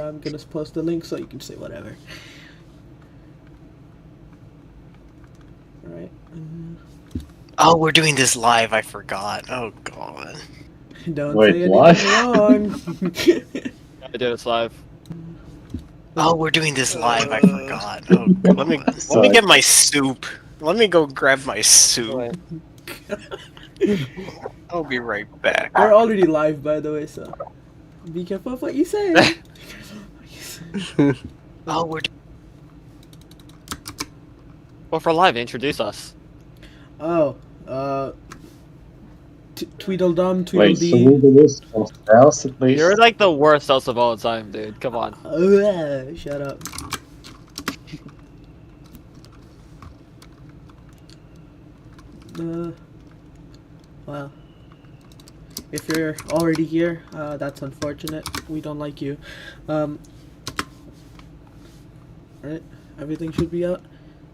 I'm gonna post the link so you can say whatever. Alright. Oh, we're doing this live. I forgot. Oh god. Don't Wait, say what? anything wrong. I did this live. Oh, we're doing this live. I forgot. Oh, let me Sorry. get my soup. Let me go grab my soup. I'll be right back. We're already live, by the way, so be careful of what you say. Oh, we're Well, for live, introduce us. Oh, Tweedledum, Wait, Tweedledee. so we do this something else at least? You're like the worst host of all time, dude. Come on. Shut up. Well, if you're already here, that's unfortunate. We don't like you. Alright, everything should be out.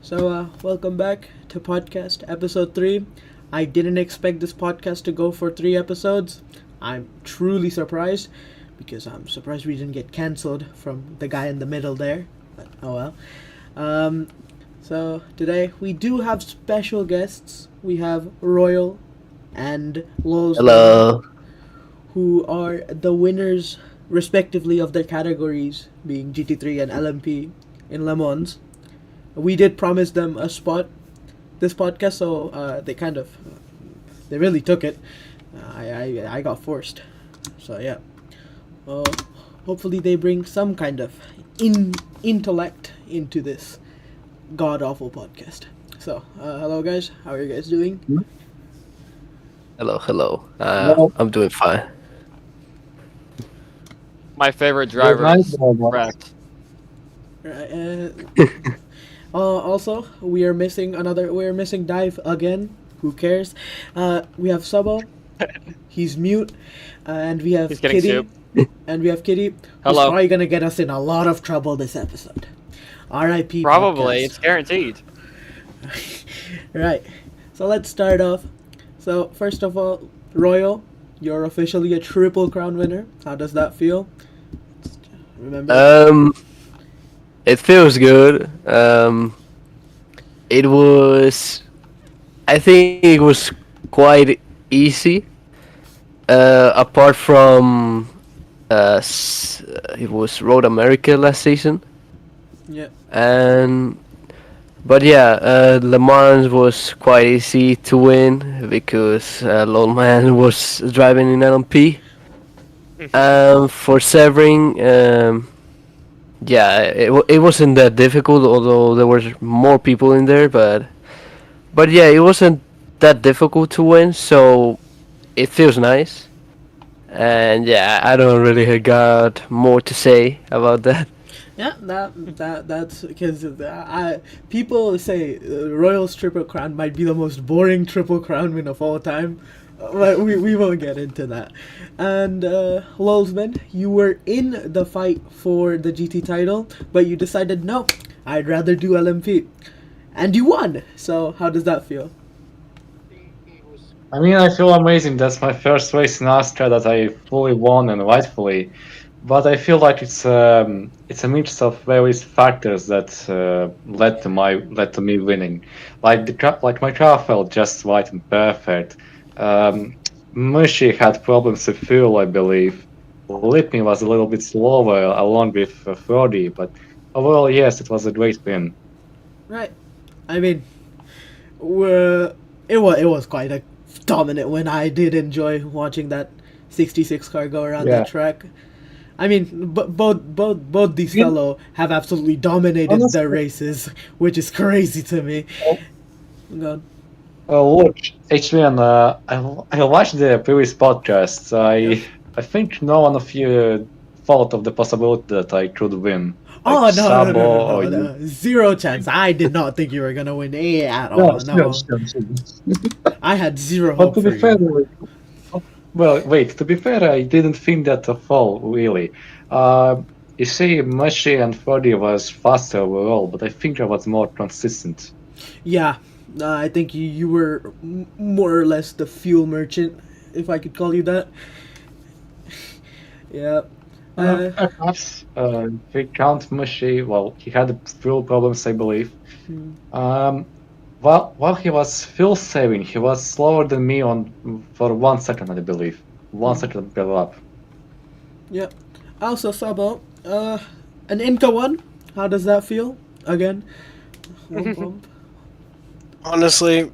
So, welcome back to podcast episode 3. I didn't expect this podcast to go for 3 episodes. I'm truly surprised, because I'm surprised we didn't get cancelled from the guy in the middle there. But, oh well. So, today we do have special guests. We have Royal and Lowe's, Hello. who are the winners, respectively, of their categories, being GT3 and LMP in Le Mans. We did promise them a spot this podcast, so they really took it. I got forced, so yeah. Hopefully they bring some kind of intellect into this god awful podcast. So hello guys, how are you guys doing? Hello. Hello. I'm doing fine. My favorite driver nice, is Bob. wrecked. Also, we're missing Dive again. Who cares? We have Sabo. He's mute, and we have He's getting Kitty. soup. And we have Kitty. Who's Hello. probably gonna get us in a lot of trouble this episode. R.I.P. Probably. podcast. It's guaranteed. Right. So let's start off. So first of all, Royal, you're officially a Triple Crown winner. How does that feel? Remember? It feels good. I think it was quite easy. Apart from, it was Road America last season. Yeah. But yeah, Le Mans was quite easy to win because Lone Man was driving in LMP. For Severing, yeah, it wasn't that difficult, although there were more people in there, but yeah, it wasn't that difficult to win, so it feels nice. And yeah, I don't really got more to say about that. Yeah, that's because people say Royal's Triple Crown might be the most boring Triple Crown win of all time, but we won't get into that. And Lolsman, you were in the fight for the GT title, but you decided no, I'd rather do LMP, and you won. So how does that feel? I mean, I feel amazing. That's my first race in Austria that I fully won and rightfully. But I feel like it's a mix of various factors that led to me winning. Like my car felt just right and perfect. Mushy had problems with fuel, I believe. Lipney was a little bit slower along with Frody, but overall, yes, it was a great win. Right. I mean, it was quite a dominant win. I did enjoy watching that 66 car go around that track. I mean, both these fellow have absolutely dominated their races, which is crazy to me. Go on. Look, HVN, I watched the previous podcasts. I think no one of you thought of the possibility that I could win. Oh, Like no, Sabo or no. Zero chance. I did not think you were going to win at all. No. I had zero hope But to be for fair, you. to be fair, I didn't think that at all, really. You see, Mushy and Frody was faster overall, but I think I was more consistent. Yeah, I think you were more or less the fuel merchant, if I could call you that. Yeah. Perhaps if we count Mushi, well, he had fuel problems, I believe. Um, while he was fuel saving, he was slower than me for 1 second, I believe. 1 second per lap. Yeah. Also, Sabo, an Inca one. How does that feel? Again, womp womp. Honestly,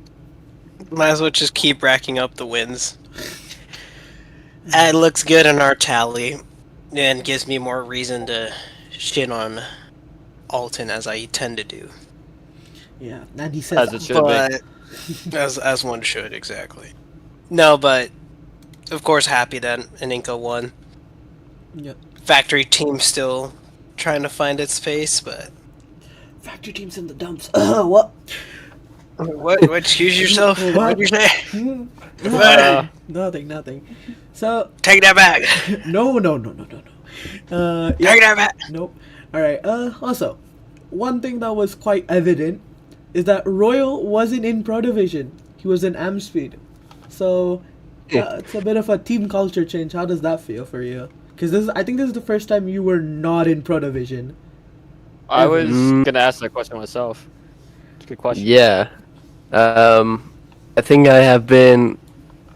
might as well just keep racking up the wins. It looks good in our tally, and gives me more reason to shit on Alton as I tend to do. Yeah, and he says As it should be. But as one should, exactly. No, but of course happy that Aninka won. Yep. Factory team still trying to find its pace, but Factory team's in the dumps. What? what? Excuse yourself? What? What'd you say? Nothing. So Take that back. no. Take that back. Nope. All right. Also, one thing that was quite evident is that Royal wasn't in Pro Division. He was in Amspeed. So it's a bit of a team culture change. How does that feel for you? Because I think this is the first time you were not in Pro Division. I was gonna ask that question myself. It's a good question. Yeah. I think I have been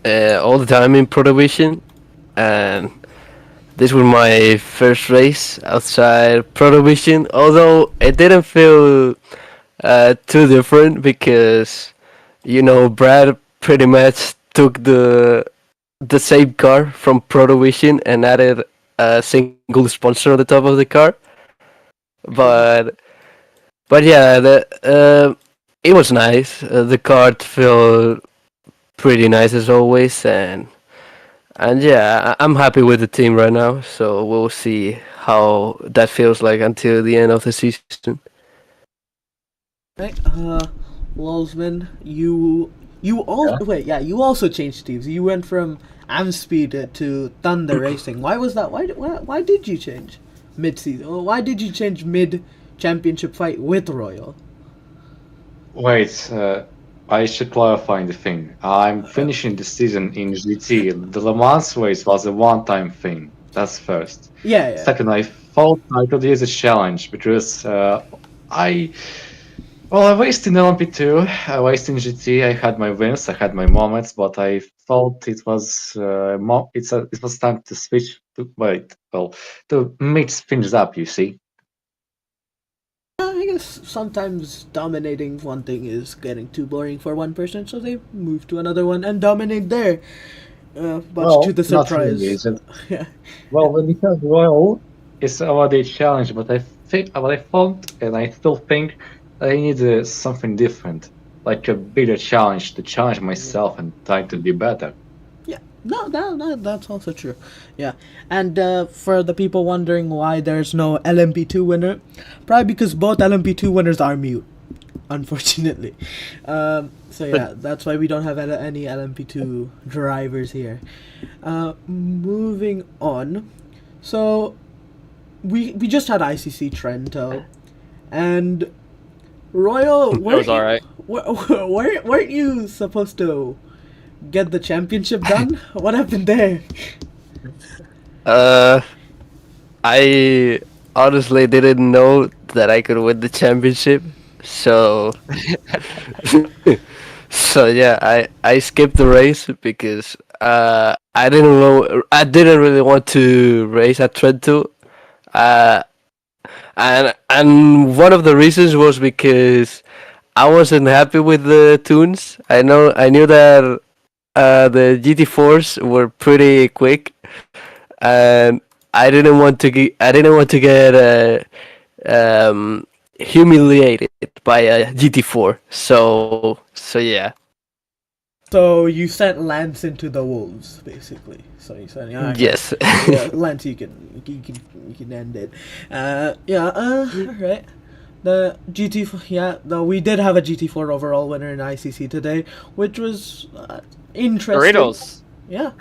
all the time in Pro Division, and this was my first race outside Pro Division. Although it didn't feel too different because, Brad pretty much took the same car from Pro Division and added a single sponsor on the top of the car. But yeah, it was nice. The car felt pretty nice as always, and yeah, I'm happy with the team right now. So we'll see how that feels like until the end of the season. Right. Lolsman, you also changed teams. You went from Amspeed to Thunder Racing. Why was that? Why did you change mid-season? Why did you change mid-championship fight with Royal? Wait, I should clarify the thing. I'm finishing the season in GT. The Le Mans race was a one-time thing. That's first. Yeah. Second, I thought I could use a challenge because I raced in LMP2, I raced in GT. I had my wins, I had my moments, but I thought it was it was time to switch to mix things up. You see. I guess sometimes dominating one thing is getting too boring for one person, so they move to another one and dominate there. Much to the not really, surprise. is it? Yeah. Well, when you have Royal, it's already a challenge, but I thought, and I still think I need something different, like a bigger challenge to challenge myself and try to be better. Yeah, no, that's also true. Yeah, and for the people wondering why there's no LMP2 winner, probably because both LMP2 winners are mute, unfortunately. So yeah, that's why we don't have any LMP2 drivers here. Moving on, so we just had ICC Trento, and Royal. It was alright. Weren't you supposed to get the championship done? What happened there? I honestly didn't know that I could win the championship, so so yeah, I skipped the race because I didn't really want to race at Trento, and one of the reasons was because I wasn't happy with the tunes. I knew that the GT4s were pretty quick, and I didn't want to get humiliated by a GT4. So yeah. So you sent Lance into the wolves, basically. So you said, yeah, Yes. yeah, Lance, you can end it. Alright. The GT4, we did have a GT4 overall winner in ICC today, which was interesting. Doritos. Yeah.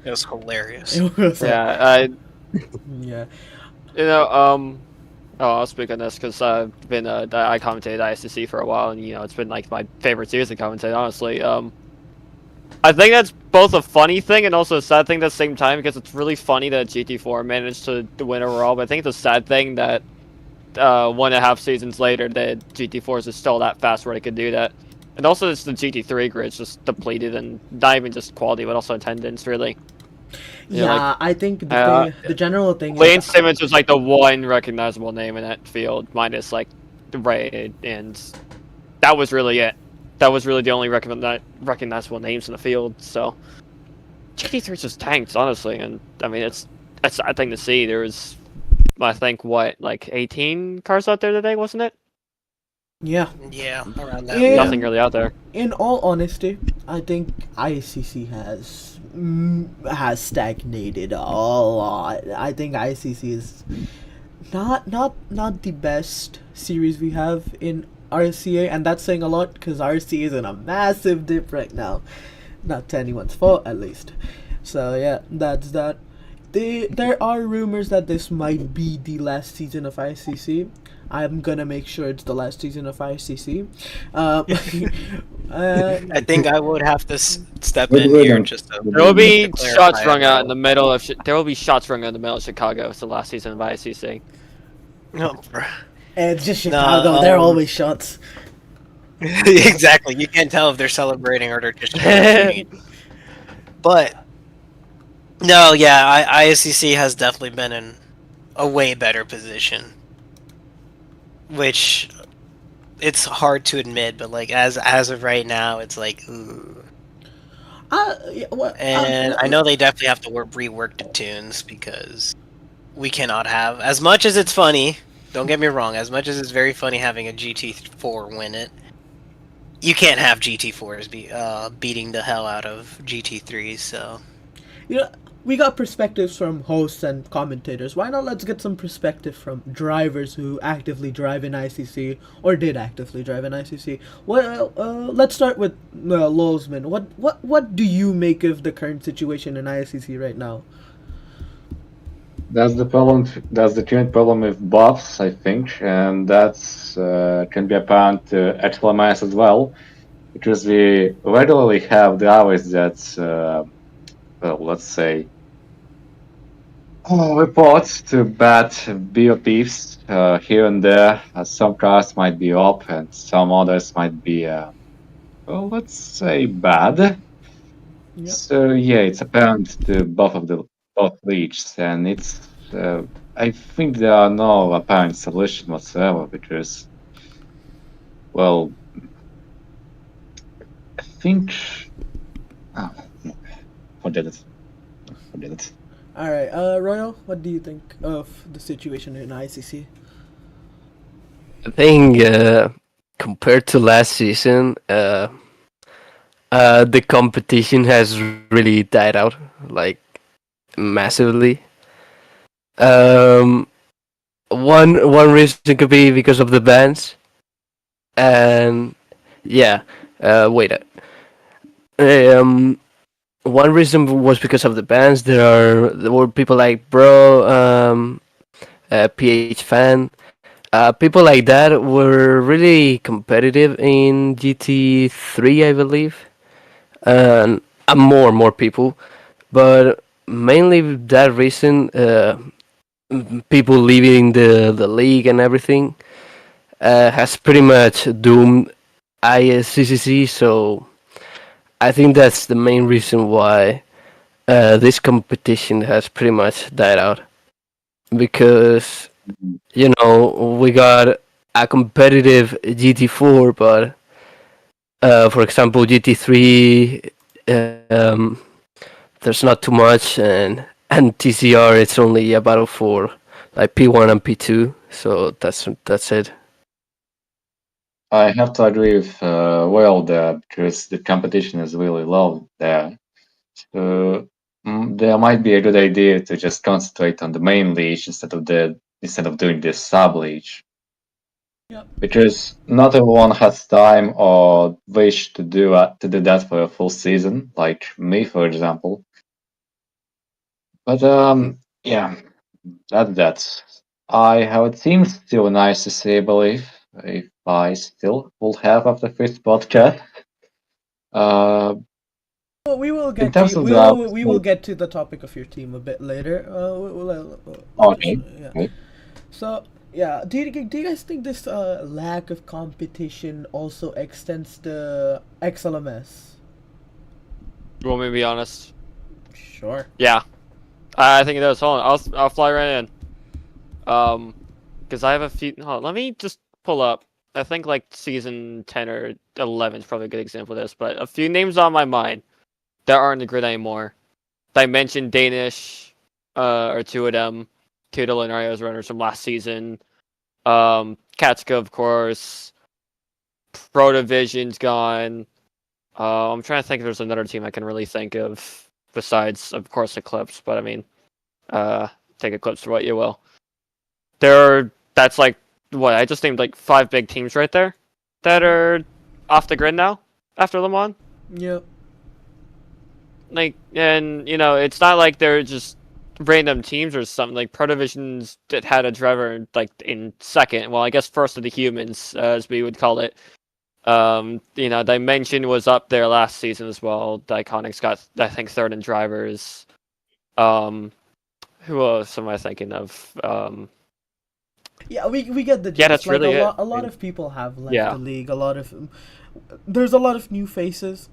It was hilarious. It was, Yeah, yeah. I'll speak on this because I've been I commentated ISCC for a while, and it's been like my favorite series to commentate. Honestly, I think that's both a funny thing and also a sad thing at the same time because it's really funny that GT4 managed to win overall, but I think it's a sad thing that 1.5 seasons later that GT4s is still that fast where they could do that. And also it's the GT3 grid's just depleted and not even just quality but also attendance really. Yeah, Like I think uh, the general thing Lane is Simmons was like the one recognizable name in that field, minus like Ray, and that was really it. That was really the only recognizable names in the field. So GT3 just tanked, honestly, and I mean it's a sad thing to see. There was, I think, what, like 18 cars out there today, wasn't it? yeah. Yeah, around that. In, Nothing really out there. in all honesty, I think ICC has stagnated a lot. I think ICC is not the best series we have in RCA, and that's saying a lot because RCA is in a massive dip right now. Not to anyone's fault, at least. So yeah, that's that. There are rumors that this might be the last season of ICC. I'm gonna make sure it's the last season of ICC. I think I would have to step Good in here riddance. just to. There will be To clarify shots it. rung out in the middle of. There will be shots rung out in the middle of Chicago. It's the last season of ICC. No, bro. it's just No, Chicago. They're always shots. Exactly. You can't tell if they're celebrating or they're just shooting it. But no, yeah, ISCC has definitely been in a way better position, which it's hard to admit, but like as of right now, it's like, ooh. Yeah, well, And I know they definitely have to rework the tunes because we cannot have as much as it's funny. Don't get me wrong. As much as it's very funny having a GT4 win it, you can't have GT4s beating the hell out of GT3s. So you know, we got perspectives from hosts and commentators. Why not let's get some perspective from drivers who actively drive in ICC or did actively drive in ICC? Well, let's start with Lolsman. What do you make of the current situation in ICC right now? That's the problem. That's the current problem with buffs, I think, and that's can be apparent to XLMS as well, because we regularly have drivers that, well, let's say, reports to bad BOPs here and there. Some cars might be up, and some others might be, well, let's say, bad. Yep. So yeah, it's apparent to both leagues, and it's. I think there are no apparent solution whatsoever because, well, I think. Oh, no, forget it. Forget it. All right, Royal, what do you think of the situation in ICC? I think compared to last season, the competition has really died out, like massively. Um, one reason could be because of the bans, and yeah, wait. Um, one reason was because of the bans. There were people like Bro, PH Fan. People like that were really competitive in GT3, I believe, and more people, but mainly that reason, people leaving the league and everything, has pretty much doomed ISCCC. So I think that's the main reason why this competition has pretty much died out, because we got a competitive GT4, but for example GT3, um, there's not too much, and TCR it's only a battle for like P1 and P2, so that's it. I have to agree with Will there because the competition is really low there. So there might be a good idea to just concentrate on the main leash instead of doing this sub leash. Yep. Because not everyone has time or wish to do that for a full season, like me, for example. But yeah, that's. I have a team still nice to say, I believe, if I still will have after fifth podcast. Uh, Well, we will In get to terms you. of We the will. We will output, get to the topic of your team a bit later. okay. Yeah. Okay. So yeah, do you guys think this lack of competition also extends to XLMS? You want me to be honest? Sure. Yeah, I think it does. Hold on, I'll fly right in. Because I have a few. Hold on, let me just pull up. I think like season 10 or 11 is probably a good example of this, but a few names on my mind that aren't in the grid anymore. I mentioned Danish, or two of them, two of the Lenarios runners from last season. Katsuka, of course. Protovision's gone. I'm trying to think if there's another team I can really think of besides, of course, Eclipse. But I mean, take Eclipse for what you will. That's like what I just named like 5 big teams right there that are off the grid now after Le Mans. Yeah. Like, and it's not like they're just random teams or something. Like Protovisions that had a driver like in second. Well, I guess first of the humans, as we would call it. Dimension was up there last season as well. The Iconics got, I think, third in drivers. Who else am I thinking of? Yeah, we get the gist. Yeah, that's like really it. a lot of people have left Yeah. the league. There's a lot of new faces.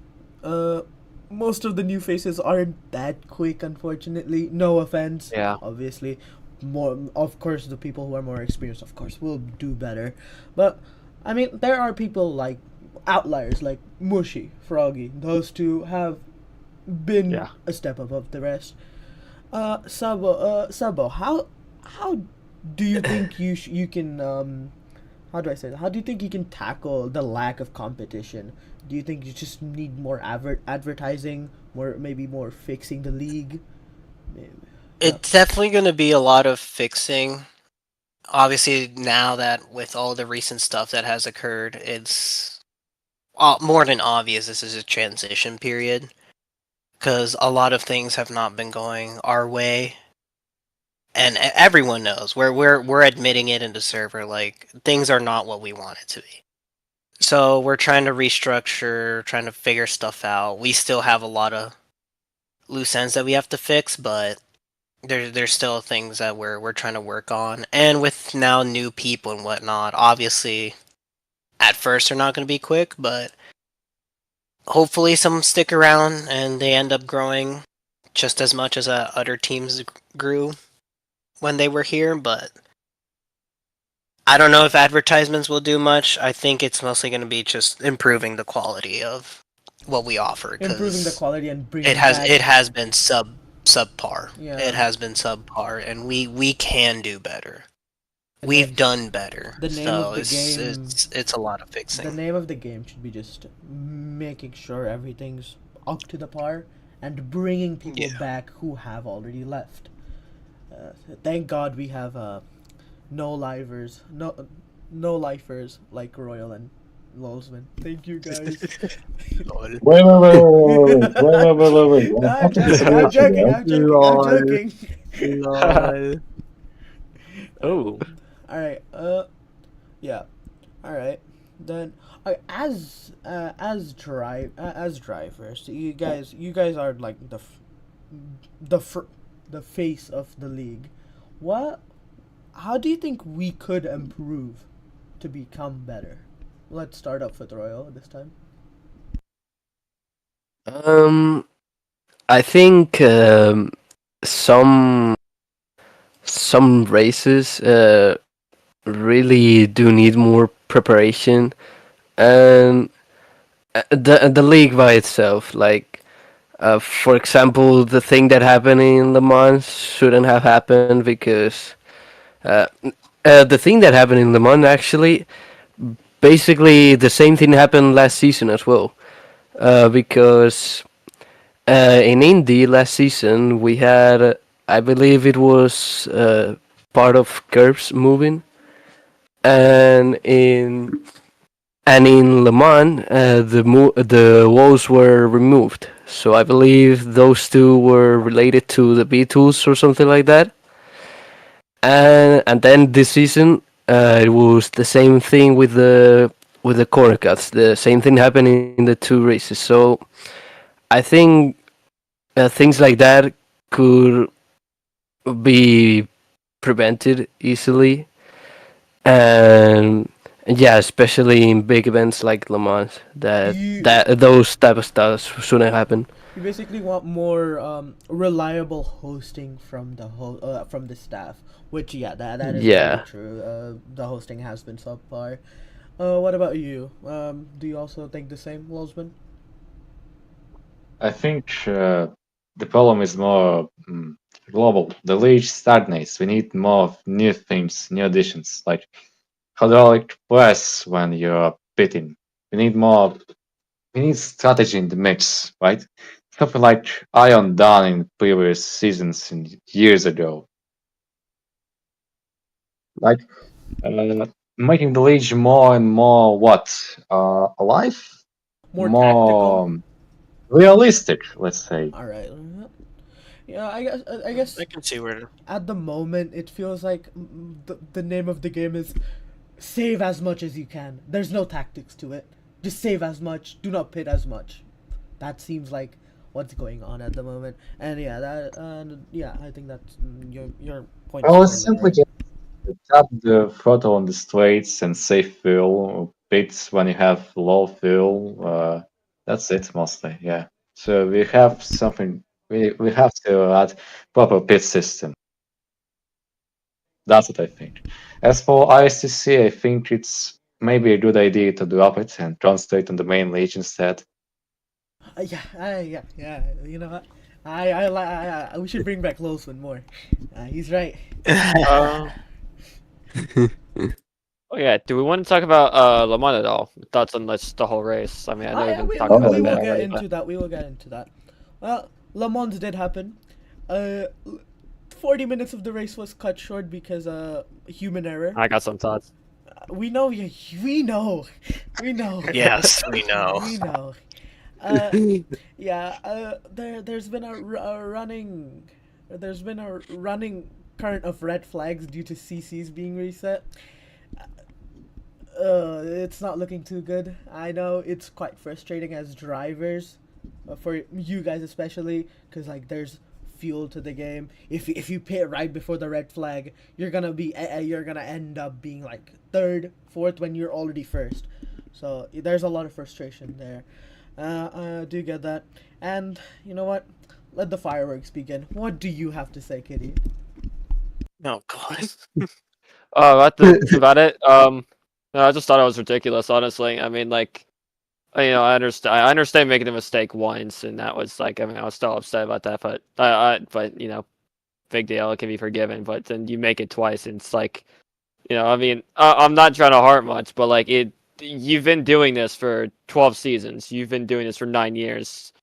Most of the new faces aren't that quick, unfortunately. No offense. Yeah. Obviously, more of course the people who are more experienced, of course, will do better. But I mean, there are people like outliers like Mushy, Froggy. Those two have been Yeah. a step above the rest. Sabo, how do you think you can how do I say that? How do you think you can tackle the lack of competition? Do you think you just need more advertising, maybe more fixing the league? Maybe. It's definitely going to be a lot of fixing. Obviously, now that with all the recent stuff that has occurred, it's more than obvious this is a transition period. Because a lot of things have not been going our way. And everyone knows. We're admitting it in the server, like, things are not what we want it to be. So we're trying to restructure, trying to figure stuff out. We still have a lot of loose ends that we have to fix, but there's still things that we're trying to work on. And with now new people and whatnot, obviously at first they're not going to be quick, but hopefully some stick around and they end up growing just as much as other teams grew when they were here. But I don't know if advertisements will do much. I think it's mostly going to be just improving the quality of what we offer. Improving the quality and bringing it has back, it has been subpar. Yeah. It has been subpar, and we can do better. We've done better. the name so of the it's, game- it's a lot of fixing. the name of the game should be just making sure everything's up to the par and bringing people Yeah. back who have already left. Thank God we have no lifers like Royal and Lolsman. Thank you guys. Wait, wait, wait, wait, wait, wait, wait, wait. No, I'm joking. I'm joking. Oh. All right. Yeah. All right. Then, as drivers, you guys are like the face of the league. How do you think we could improve to become better? Let's start off with Royal this time. I think some races really do need more preparation, and the league by itself, like for example, the thing that happened in Le Mans shouldn't have happened because the thing that happened in Le Mans actually, basically the same thing happened last season as well, because in Indy last season we had, I believe it was part of curbs moving, and in Le Mans the walls were removed. So I believe those two were related to the B tools or something like that. And then this season it was the same thing with the corner cuts. The same thing happened in the two races. So I think things like that could be prevented easily, and yeah, especially in big events like Le Mans, You those type of stuff shouldn't happen. you basically want more reliable hosting from from the staff, which yeah, that is very Yeah. true. The hosting has been subpar. What about you? Do you also think the same, Losman? I think the problem is more global. The league stagnates. We need more of new things, new additions, like hydraulic press when you're pitting. We need more. We need strategy in the mix, right? Something like Ion done in previous seasons and years ago, like making the league more and more alive, More tactical. more realistic. Let's say. All right. Yeah, I guess I can see where. at the moment it feels like the name of the game is save as much as you can. There's no tactics to it. Just save as much. Do not pit as much. That seems like what's going on at the moment. And yeah, I think that your point is Well, it's totally simply right. just tap the throttle on the straights and save fuel. Pits when you have low fuel. That's it mostly. Yeah. So we have something. We have to add proper pit system. That's what I think. As for ISTC, I think it's maybe a good idea to drop it and translate on the main league instead. Yeah. You know what? We should bring back Losman more. He's right. Uh, oh yeah, do we want to talk about Le Mans at all? Thoughts on the whole race? I mean, I know we've Yeah, been talking about it we a will bit get already, but into that. We will get into that. Well, Le Mans did happen. Uh, 40 minutes of the race was cut short because human error. I got some thoughts. We know, we know, we know. Yes, we know. We know. Uh, yeah. There's been a running current of red flags due to CCs being reset. It's not looking too good. I know it's quite frustrating as drivers, for you guys especially, because like there's fuel to the game. If you pit right before the red flag, you're gonna end up being like third, fourth when you're already first. So there's a lot of frustration there. I do get that. And you know what? Let the fireworks begin. What do you have to say, Kitty? Oh God. About it. No, I just thought it was ridiculous. Honestly, I mean, like, I understand. I understand making a mistake once, and that was like, I mean, I was still upset about that, but but big deal. It can be forgiven. But then you make it twice, and it's like, I mean, I'm not trying to heart much, but like it. You've been doing this for 12 seasons. You've been doing this for 9 years.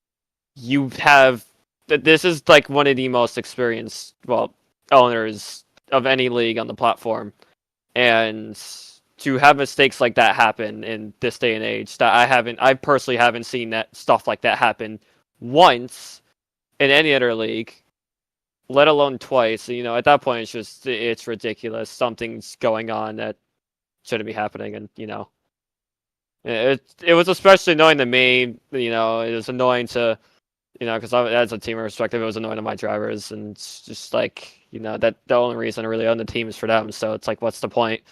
You have. This is like one of the most experienced, well, owners of any league on the platform, and to have mistakes like that happen in this day and age, that I personally haven't seen that stuff like that happen once in any other league, let alone twice. At that point, it's ridiculous. Something's going on that shouldn't be happening, and it was especially annoying to me. It was annoying to because as a team perspective, it was annoying to my drivers, and it's just like that the only reason I really own the team is for them. So it's like, what's the point?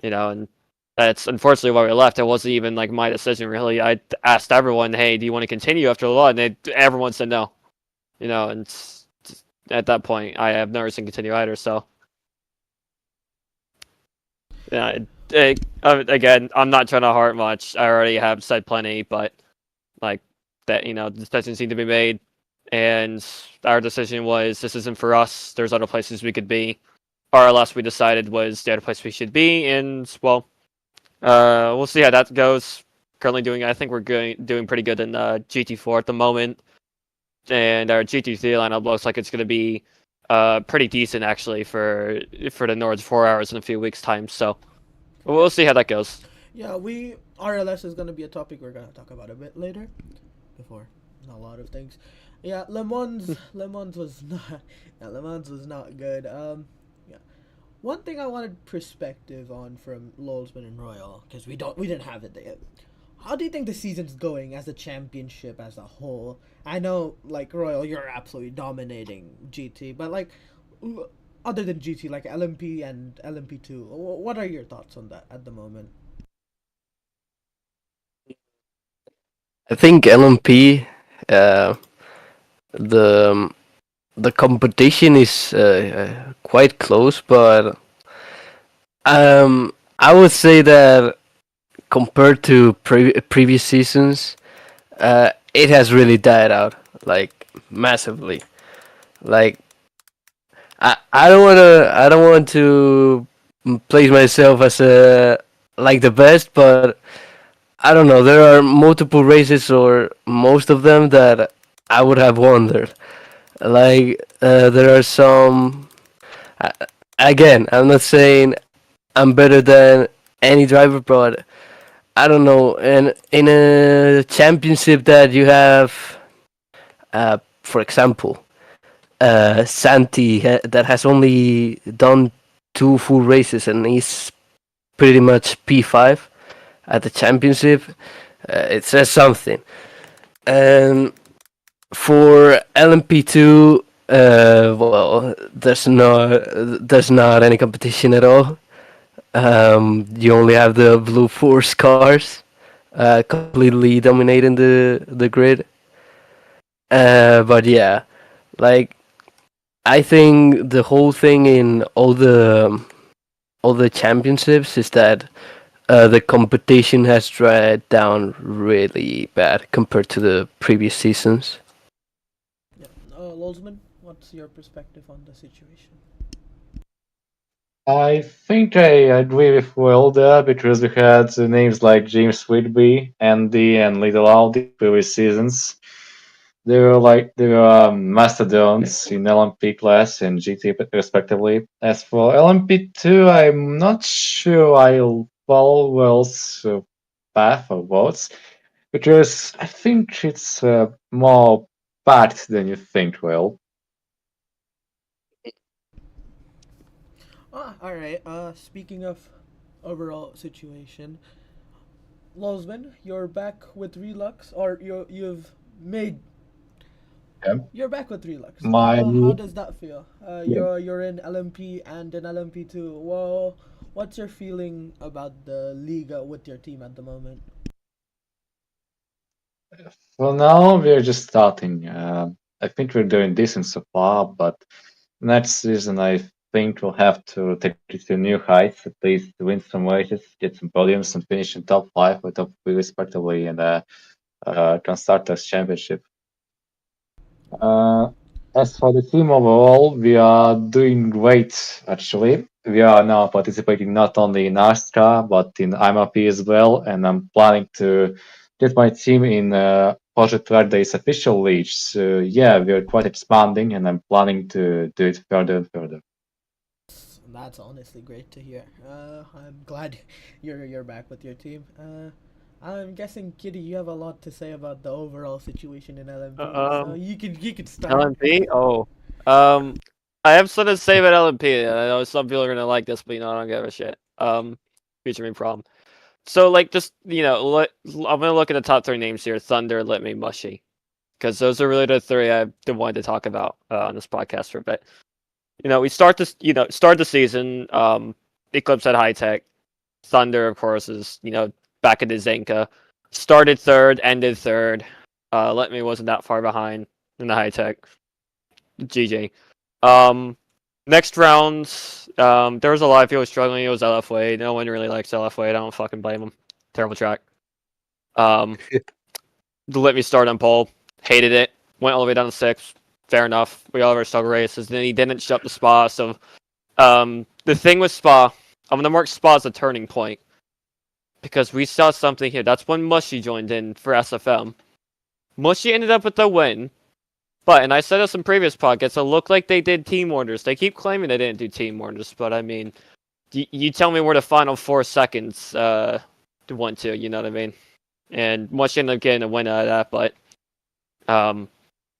And that's unfortunately why we left. It wasn't even like my decision really. I asked everyone, "Hey, do you want to continue after the law?" And everyone said no. And at that point, I have no reason to continue either. So, yeah. Again, I'm not trying to heart much. I already have said plenty, but like that, decisions need to be made. And our decision was, this isn't for us. There's other places we could be. RLS we decided was the other place we should be, and well, we'll see how that goes. Currently I think we're doing pretty good in GT4 at the moment, and our GT3 lineup looks like it's going to be pretty decent actually for the Nords 4 hours in a few weeks' time. So we'll see how that goes. Yeah, RLS is gonna be a topic we're gonna talk about a bit later. Before a lot of things. Yeah, Le Mans was not. Yeah, Le Mans was not good. Yeah. One thing I wanted perspective on from Lolsman and Royal, because we didn't have it yet. how do you think the season's going as a championship as a whole? I know, like Royal, you're absolutely dominating GT, but like, other than GT, like LMP and LMP2, what are your thoughts on that at the moment? I think LMP, uh, the the competition is quite close, but I would say that compared to previous seasons, it has really died out like massively. Like I don't want to place myself as a like the best, but I don't know. There are multiple races, or most of them, that I would have wondered. Like there are some. Uh, Again, I'm not saying I'm better than any driver, but I don't know. And in a championship that you have, for example, Santi that has only done 2 full races and he's pretty much P5 at the championship. It says something. And for LMP2, well, there's not any competition at all. You only have the blue force cars, completely dominating the grid. But yeah, like I think the whole thing in all the championships is that the competition has dried down really bad compared to the previous seasons. Yeah, Lolzman, what's your perspective on the situation? I think I agree with Will there because we had names like James Whitby, Andy, and Little Aldi previous seasons. They were mastodons in LMP class and GT respectively. As for LMP2, I'm not sure I'll follow Will's path or votes because I think it's more packed than you think, Will. All right. Speaking of overall situation, Lolzman, you're back with Relux, or you've made Yeah. you're back with Relux. My How does that feel? You're in LMP and in LMP2. Well, what's your feeling about the Liga with your team at the moment? For now, we're just starting. I think we're doing decent so far, but next season I think we'll have to take it to new heights, at least win some races, get some podiums, and finish in top 5 or top 3 respectively, and Constructors Championship. Uh, as for the team overall, we are doing great actually. We are now participating not only in Astra but in IMRP as well, and I'm planning to get my team in Project Red Day's official league. So yeah, we're quite expanding, and I'm planning to do it further and further. That's honestly great to hear. I'm glad you're back with your team. I'm guessing, Kitty, you have a lot to say about the overall situation in LMP. So you could start. LMP? Oh. I have something to say about LMP. I know some people are gonna like this, but I don't give a shit. Future me problem. So like just I'm gonna look at the top 3 names here: Thunder, Let Me, Mushy, because those are really the 3 I've been wanting to talk about on this podcast for a bit. We start this start the season. Eclipse at High Tech. Thunder, of course, is back into Zenka. Started third, ended third. Let Me wasn't that far behind in the High Tech. GG. Next rounds, there was a lot of people struggling. It was LFWay. No one really likes LFWay. I don't fucking blame them. Terrible track. Let Me start on pole. Hated it. Went all the way down to 6th. Fair enough. We all have our struggle races. Then he didn't show up to Spa. So, the thing with Spa, I'm gonna mark Spa as a turning point because we saw something here. That's when Mushy joined in for SFM. Mushy ended up with the win. But, and I said this in previous podcasts, it looked like they did team orders. They keep claiming they didn't do team orders, but I mean, you tell me where the final 4 seconds went to, you know what I mean? And Mush ended up getting a win out of that, but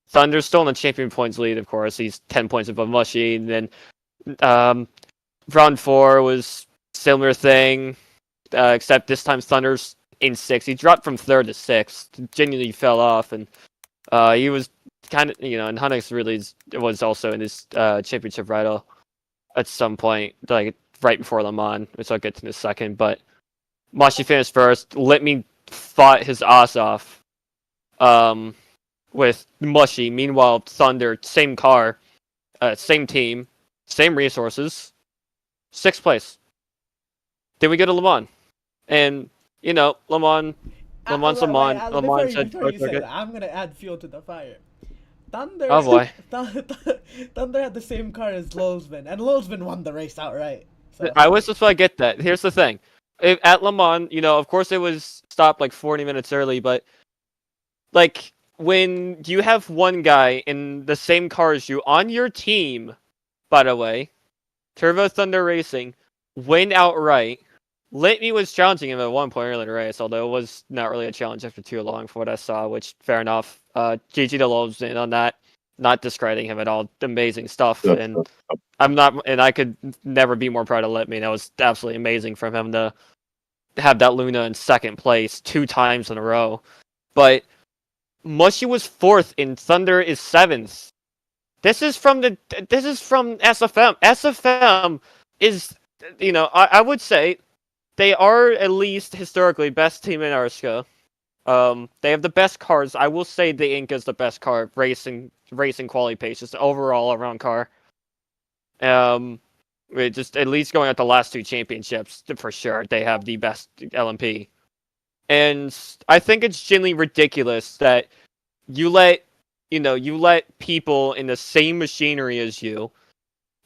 Thunder's still in the champion points lead, of course. He's 10 points above Mushy. And then round 4 was similar thing, except this time Thunder's in 6th. He dropped from 3rd to 6th. Genuinely fell off, and he was kind of, and Hunix really was also in his championship rival at some point, like right before Le Mans, which I'll get to in a second. But Mashi finished first. Litme fought his ass off with Mushy. Meanwhile, Thunder, same car, same team, same resources, 6th place. Then we go to Le Mans, and Le Mans. Le Mans said, before you say that, I'm gonna add fuel to the fire. Thunder. Oh boy. Thunder had the same car as Lolsman, and Lolsman won the race outright. So. I was just about to get that. Here's the thing. At Le Mans, of course it was stopped like 40 minutes early, but like when you have one guy in the same car as you on your team, by the way, Turbo Thunder Racing, win outright. Litme was challenging him at one point early in the race, although it was not really a challenge after too long for what I saw, which, fair enough. GG to Lobes in on that. Not discrediting him at all. Amazing stuff. And I could never be more proud of Litme. That was absolutely amazing from him to have that Luna in 2nd place 2 times in a row. But Mushy was 4th and Thunder is 7th. This is from SFM. SFM is, I would say they are at least historically best team in Arska. They have the best cars. I will say the Inca is the best car, racing quality pace, just overall around car. Just at least going at the last 2 championships for sure, they have the best LMP. And I think it's genuinely ridiculous that you let people in the same machinery as you,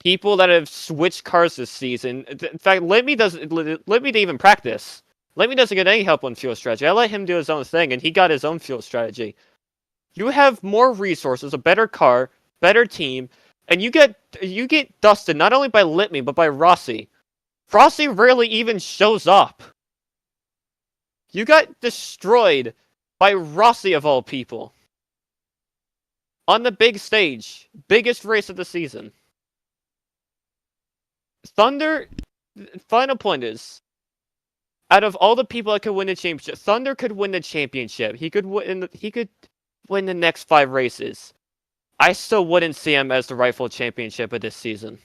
people that have switched cars this season. In fact, Litme didn't even practice. Litme doesn't get any help on fuel strategy. I let him do his own thing, and he got his own fuel strategy. You have more resources, a better car, better team, and you get dusted not only by Litme but by Rossi. Rossi rarely even shows up. You got destroyed by Rossi of all people. On the big stage, biggest race of the season. Thunder, final point is, out of all the people that could win the championship, Thunder could win the championship. He could win the next 5 races. I still wouldn't see him as the rightful championship of this season.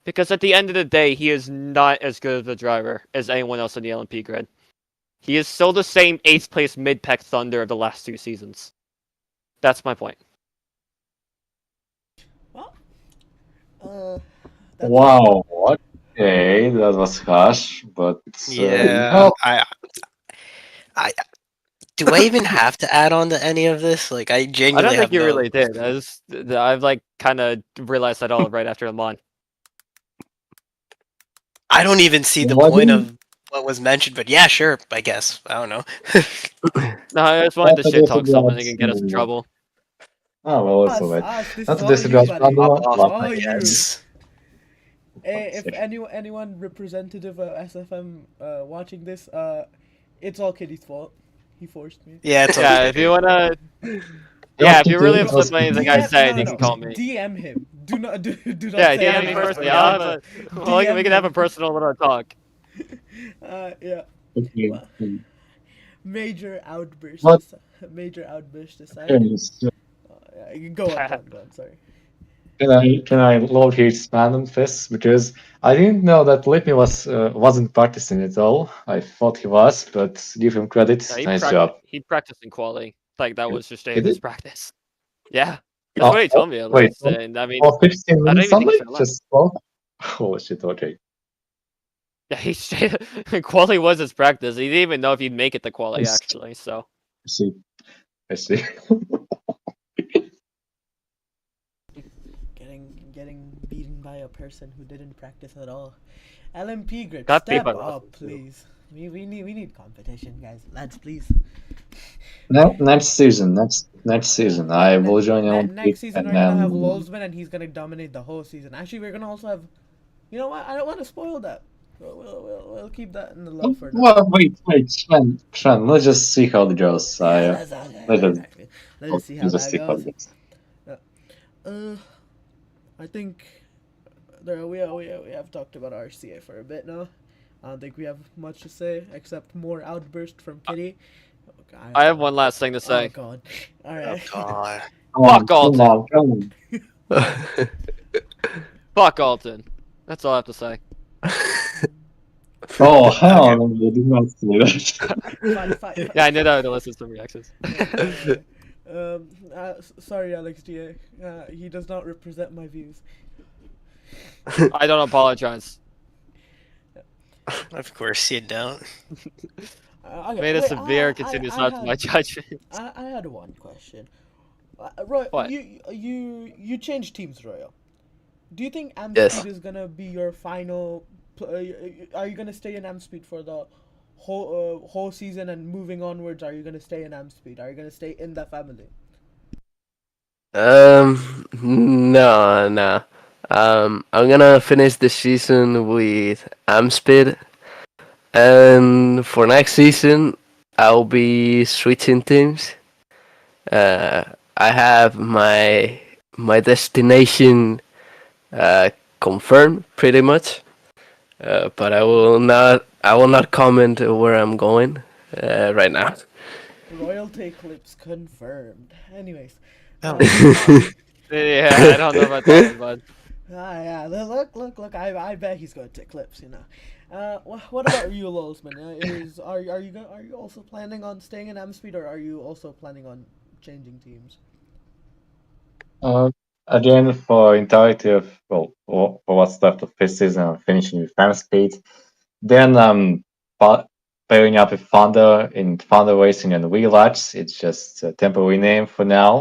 Because at the end of the day, he is not as good of a driver as anyone else in the LMP grid. He is still the same 8th place mid-pack Thunder of the last 2 seasons. That's my point. Well, Wow. Okay, that was harsh, but Yeah, I do I even have to add on to any of this? Like, I I genuinely don't think have you no. really did. I've like kind of realized that all right after Le Mans. I don't even see the Why point didn't- of what was mentioned, but yeah, sure, I guess. I don't know. No, I just wanted to That's a shit talk good someone one. that can get us in trouble. Oh, well, it's alright. This Not is to all you, disregard buddy. Pandora. Pop off, Love all I you. guess. If anyone representative of SFM watching this, it's all Kitty's fault. He forced me. Yeah, it's Yeah, okay. if you wanna, Yeah, if you're really Kitty, upset by anything I said, you can call me. DM him. Do not do not Yeah, say DM me anything. personally. I'll have a, we can have a personal little talk. Yeah. Okay. Well, major outburst. What? Major outburst aside. Okay, Go on. Sorry. Can I load here expand on this? Because I didn't know that Litme wasn't practicing at all. I thought he was, but give him credit. Yeah, Nice job. he practiced in quality. Like that was just He his did? practice. Yeah, that's what he told me at Wait, least. And I mean, for 15 I don't minutes even think only? it's that long. Just 12? Oh shit, okay. Yeah, he straight quality was his practice. He didn't even know if he'd make it to quality Yes. actually. So I see. Getting beaten by a person who didn't practice at all. LMP grid, Got beat step by up, Russell, too. please. We need competition, guys. Lads, please. Next season, I will join you on Next season and we're gonna have then Lolsman and he's gonna dominate the whole season. Actually, we're gonna also have. You know what? I don't want to spoil that. We'll keep that in the love for now. Well, wait, Shen, let's just see how it goes. Let's Let's see how that goes. goes. I think we have talked about RCA for a bit now. I don't think we have much to say except more outburst from Kitty. Okay, I have one last thing to Oh say. god. Oh Alright. god. Come on, Fuck Alton. come on, come on. Fuck Alton. That's all I have to say. Oh, hell no, you did not say that. Fine. Yeah, I knew that would elicit some reactions. Sorry, Alex DA. He does not represent my views. I don't apologize. Of course you don't. Okay, Made a wait, severe continuous I out to my judgment. I had one question. Roy, What? you changed teams, Royal. Do you think Amspeed Yes. is gonna be your final? Are you gonna stay in Amspeed for the whole season and moving onwards? Are you gonna stay in Amspeed? Are you gonna stay in the family? No. I'm gonna finish the season with Amspid, and for next season, I'll be switching teams. I have my destination confirmed pretty much, but I will not comment where I'm going right now. Royalty clips confirmed. Anyways. Oh uh, my god. Yeah, I don't know about that one, bud. yeah. Look. I bet he's going to clips. What about you, Lolsman? Are you also planning on staying in Amspeed, or are you also planning on changing teams? Again, for entirety of, well, for what's left of this season, I'm finishing with fan speed. Then I'm pairing up with Thunder in Thunder Racing and Wheel Arts. It's just a temporary name for now.